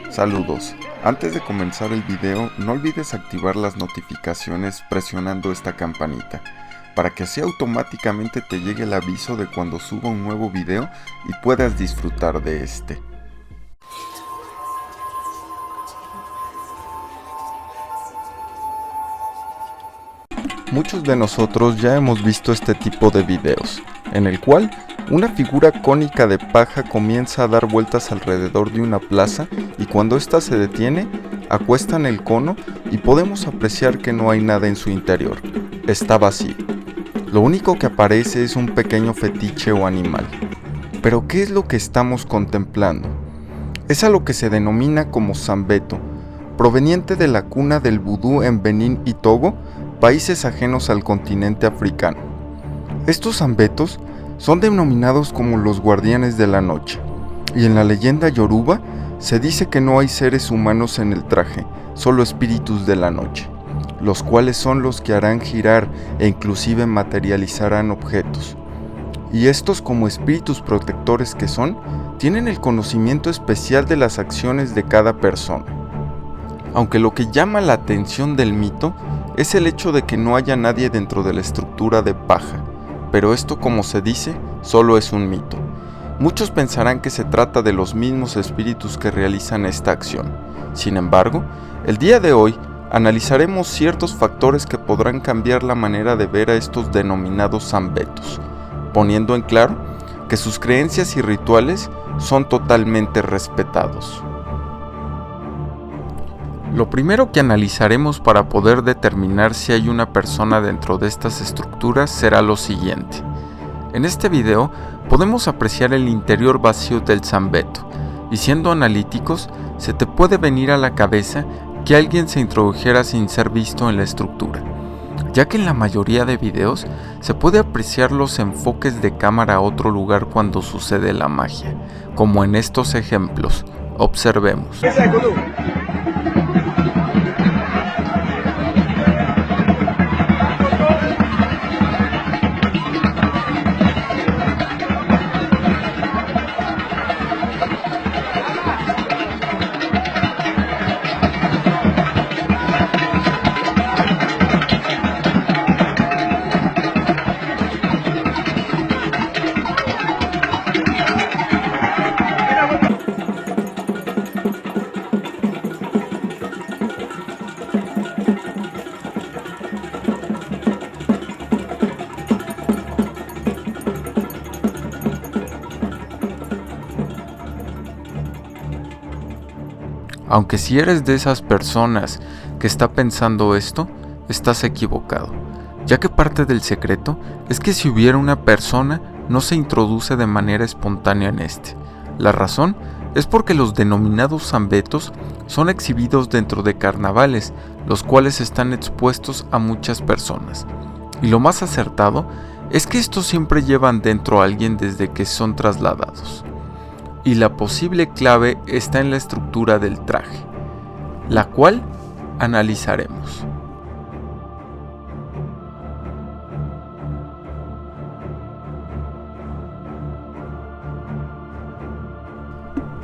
Saludos, antes de comenzar el video no olvides activar las notificaciones presionando esta campanita para que así automáticamente te llegue el aviso de cuando suba un nuevo video y puedas disfrutar de este. Muchos de nosotros ya hemos visto este tipo de videos, en el cual una figura cónica de paja comienza a dar vueltas alrededor de una plaza y cuando ésta se detiene, acuestan el cono y podemos apreciar que no hay nada en su interior, está vacío. Lo único que aparece es un pequeño fetiche o animal. Pero ¿qué es lo que estamos contemplando? Es a lo que se denomina como Sambeto, proveniente de la cuna del vudú en Benín y Togo, países ajenos al continente africano. Estos sambetos son denominados como los guardianes de la noche, y en la leyenda yoruba se dice que no hay seres humanos en el traje, solo espíritus de la noche, los cuales son los que harán girar e inclusive materializarán objetos. Y estos, como espíritus protectores que son, tienen el conocimiento especial de las acciones de cada persona. Aunque lo que llama la atención del mito es el hecho de que no haya nadie dentro de la estructura de paja, pero esto, como se dice, solo es un mito. Muchos pensarán que se trata de los mismos espíritus que realizan esta acción. Sin embargo, el día de hoy analizaremos ciertos factores que podrán cambiar la manera de ver a estos denominados sambetos, poniendo en claro que sus creencias y rituales son totalmente respetados. Lo primero que analizaremos para poder determinar si hay una persona dentro de estas estructuras será lo siguiente. En este video podemos apreciar el interior vacío del sambeto, y siendo analíticos, se te puede venir a la cabeza que alguien se introdujera sin ser visto en la estructura, ya que en la mayoría de videos se puede apreciar los enfoques de cámara a otro lugar cuando sucede la magia, como en estos ejemplos. Observemos. Aunque si eres de esas personas que está pensando esto, estás equivocado, ya que parte del secreto es que si hubiera una persona, no se introduce de manera espontánea en este. La razón es porque los denominados sambetos son exhibidos dentro de carnavales, los cuales están expuestos a muchas personas. Y lo más acertado es que estos siempre llevan dentro a alguien desde que son trasladados. Y la posible clave está en la estructura del traje, la cual analizaremos.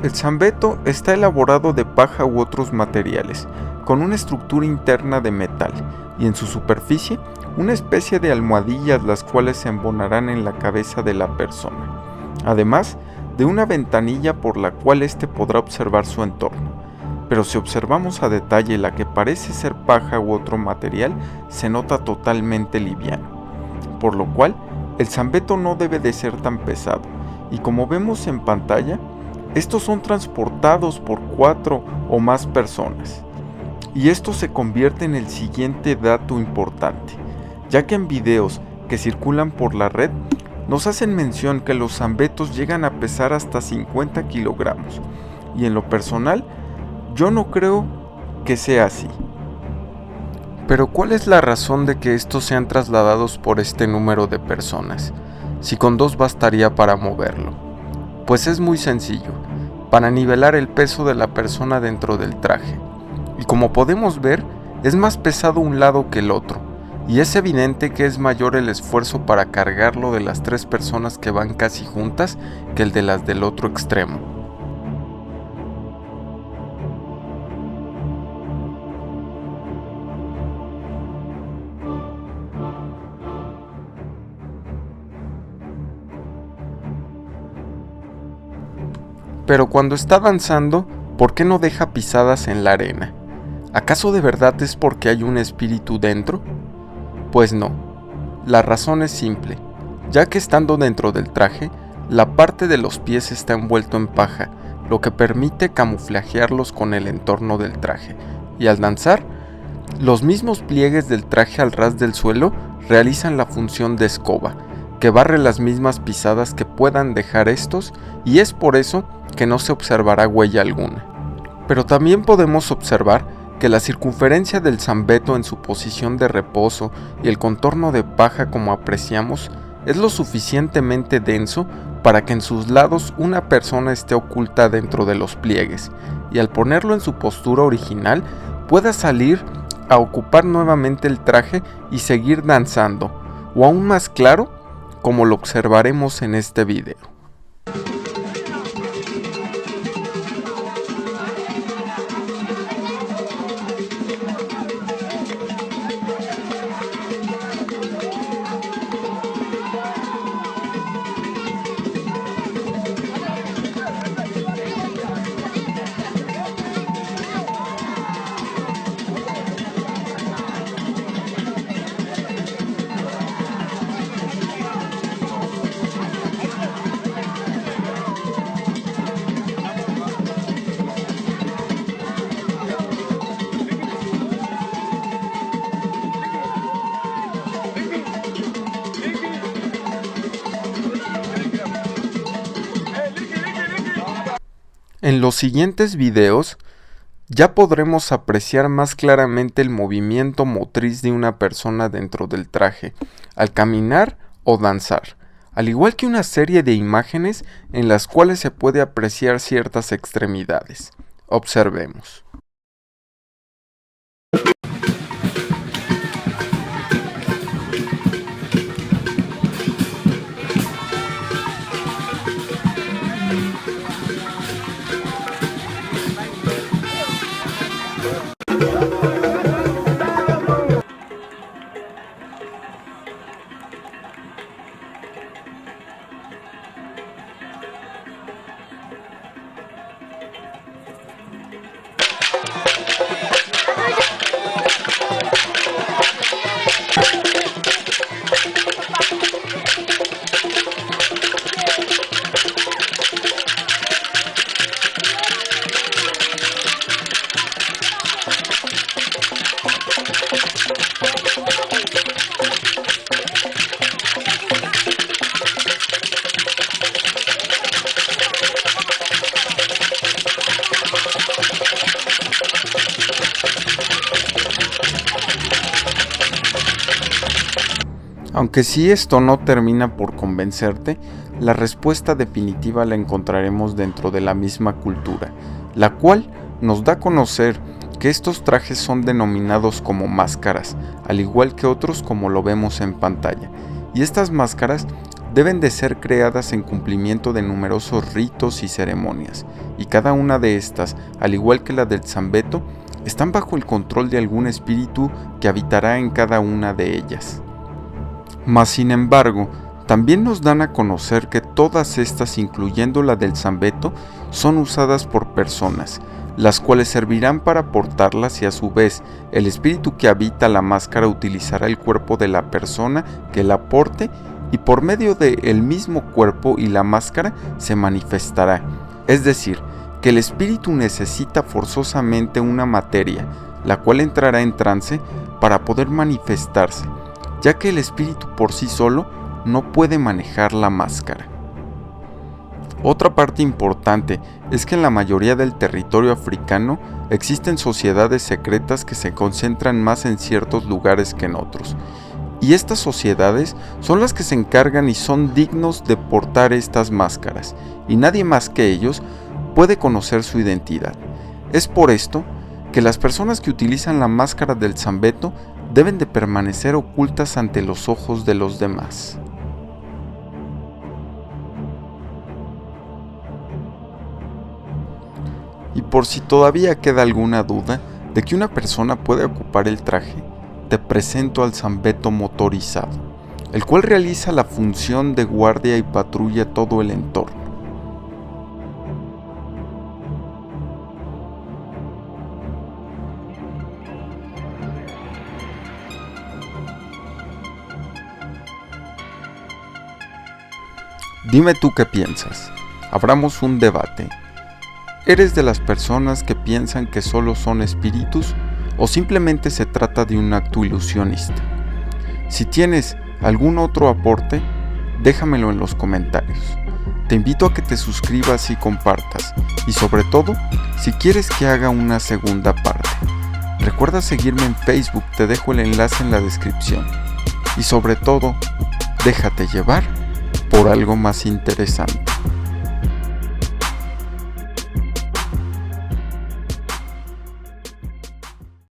El sambeto está elaborado de paja u otros materiales, con una estructura interna de metal, y en su superficie una especie de almohadillas las cuales se embonarán en la cabeza de la persona. Además, de una ventanilla por la cual éste podrá observar su entorno, pero si observamos a detalle la que parece ser paja u otro material, se nota totalmente liviano, por lo cual el sambeto no debe de ser tan pesado, y como vemos en pantalla, estos son transportados por 4 o más personas, y esto se convierte en el siguiente dato importante, ya que en videos que circulan por la red, nos hacen mención que los sambetos llegan a pesar hasta 50 kilogramos, y en lo personal, yo no creo que sea así. Pero ¿cuál es la razón de que estos sean trasladados por este número de personas, si con 2 bastaría para moverlo? Pues es muy sencillo, para nivelar el peso de la persona dentro del traje, y como podemos ver, es más pesado un lado que el otro, y es evidente que es mayor el esfuerzo para cargarlo de las 3 personas que van casi juntas que el de las del otro extremo. Pero cuando está danzando, ¿por qué no deja pisadas en la arena? ¿Acaso de verdad es porque hay un espíritu dentro? Pues no. La razón es simple, ya que estando dentro del traje, la parte de los pies está envuelto en paja, lo que permite camuflajearlos con el entorno del traje, y al danzar, los mismos pliegues del traje al ras del suelo realizan la función de escoba, que barre las mismas pisadas que puedan dejar estos, y es por eso que no se observará huella alguna. Pero también podemos observar que la circunferencia del zambeto en su posición de reposo y el contorno de paja como apreciamos es lo suficientemente denso para que en sus lados una persona esté oculta dentro de los pliegues, y al ponerlo en su postura original pueda salir a ocupar nuevamente el traje y seguir danzando, o aún más claro, como lo observaremos en este video. En los siguientes videos ya podremos apreciar más claramente el movimiento motriz de una persona dentro del traje, al caminar o danzar, al igual que una serie de imágenes en las cuales se puede apreciar ciertas extremidades. Observemos. Aunque si esto no termina por convencerte, la respuesta definitiva la encontraremos dentro de la misma cultura, la cual nos da a conocer que estos trajes son denominados como máscaras, al igual que otros como lo vemos en pantalla, y estas máscaras deben de ser creadas en cumplimiento de numerosos ritos y ceremonias, y cada una de estas, al igual que la del zambeto, están bajo el control de algún espíritu que habitará en cada una de ellas. Mas sin embargo, también nos dan a conocer que todas estas, incluyendo la del zambeto, son usadas por personas, las cuales servirán para portarlas y a su vez el espíritu que habita la máscara utilizará el cuerpo de la persona que la porte y por medio del mismo cuerpo y la máscara se manifestará. Es decir, que el espíritu necesita forzosamente una materia, la cual entrará en trance para poder manifestarse, ya que el espíritu por sí solo no puede manejar la máscara. Otra parte importante es que en la mayoría del territorio africano existen sociedades secretas que se concentran más en ciertos lugares que en otros, y estas sociedades son las que se encargan y son dignos de portar estas máscaras, y nadie más que ellos puede conocer su identidad. Es por esto que las personas que utilizan la máscara del zambeto deben de permanecer ocultas ante los ojos de los demás. Y por si todavía queda alguna duda de que una persona puede ocupar el traje, te presento al zambeto motorizado, el cual realiza la función de guardia y patrulla todo el entorno. Dime tú qué piensas. Abramos un debate. ¿Eres de las personas que piensan que solo son espíritus o simplemente se trata de un acto ilusionista? Si tienes algún otro aporte, déjamelo en los comentarios. Te invito a que te suscribas y compartas, y sobre todo, si quieres que haga una segunda parte. Recuerda seguirme en Facebook, te dejo el enlace en la descripción. Y sobre todo, déjate llevar por algo más interesante.